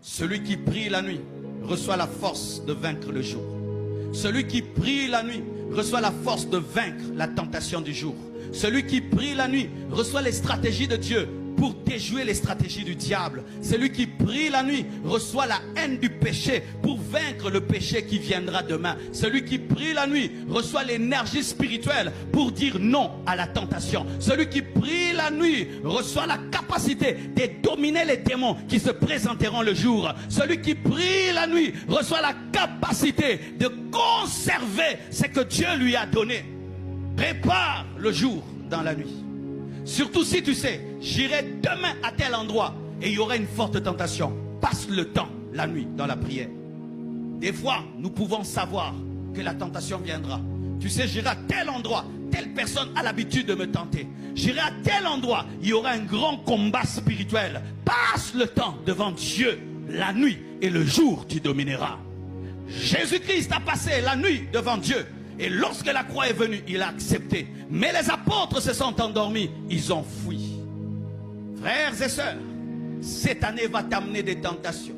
Celui qui prie la nuit reçoit la force de vaincre le jour. Celui qui prie la nuit reçoit la force de vaincre la tentation du jour. Celui qui prie la nuit reçoit les stratégies de Dieu pour déjouer les stratégies du diable. Celui qui prie la nuit reçoit la haine du péché pour vaincre le péché qui viendra demain. Celui qui prie la nuit reçoit l'énergie spirituelle pour dire non à la tentation. Celui qui prie la nuit reçoit la capacité de dominer les démons qui se présenteront le jour. Celui qui prie la nuit reçoit la capacité de conserver ce que Dieu lui a donné. Prépare le jour dans la nuit. Surtout si tu sais, j'irai demain à tel endroit et il y aura une forte tentation. Passe le temps, la nuit, dans la prière. Des fois, nous pouvons savoir que la tentation viendra. Tu sais, j'irai à tel endroit, telle personne a l'habitude de me tenter. J'irai à tel endroit, il y aura un grand combat spirituel. Passe le temps devant Dieu, la nuit, et le jour tu domineras. Jésus-Christ a passé la nuit devant Dieu. Et lorsque la croix est venue, il a accepté. Mais les apôtres se sont endormis. Ils ont fui. Frères et sœurs, cette année va t'amener des tentations.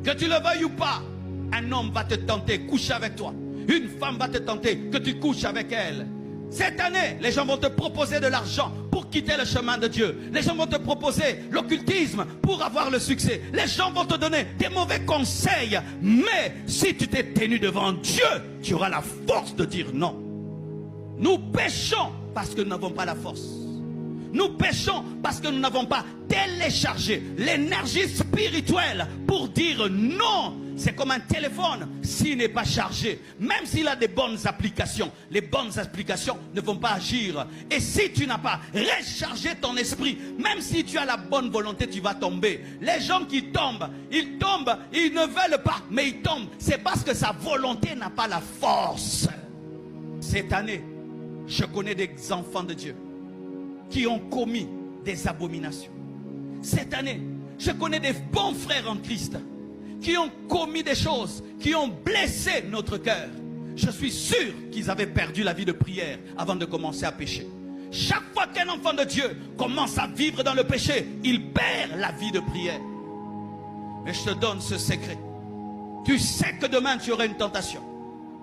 Que tu le veuilles ou pas, un homme va te tenter, coucher avec toi. Une femme va te tenter, que tu couches avec elle. Cette année, les gens vont te proposer de l'argent pour quitter le chemin de Dieu. Les gens vont te proposer l'occultisme pour avoir le succès. Les gens vont te donner des mauvais conseils. Mais si tu t'es tenu devant Dieu, tu auras la force de dire non. Nous péchons parce que nous n'avons pas la force. Nous péchons parce que nous n'avons pas téléchargé l'énergie spirituelle pour dire non. C'est comme un téléphone, s'il n'est pas chargé, même s'il a des bonnes applications, les bonnes applications ne vont pas agir. Et si tu n'as pas rechargé ton esprit, même si tu as la bonne volonté, tu vas tomber. Les gens qui tombent, ils ne veulent pas, mais ils tombent. C'est parce que sa volonté n'a pas la force. Cette année, je connais des enfants de Dieu qui ont commis des abominations. Cette année, je connais des bons frères en Christ qui ont commis des choses, qui ont blessé notre cœur. Je suis sûr qu'ils avaient perdu la vie de prière avant de commencer à pécher. Chaque fois qu'un enfant de Dieu commence à vivre dans le péché, il perd la vie de prière. Mais je te donne ce secret. Tu sais que demain tu auras une tentation.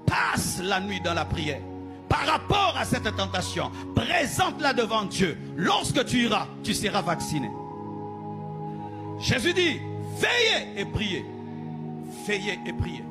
Passe la nuit dans la prière. Par rapport à cette tentation, présente-la devant Dieu. Lorsque tu iras, tu seras vacciné. Jésus dit, veillez et priez. Veillez et priez.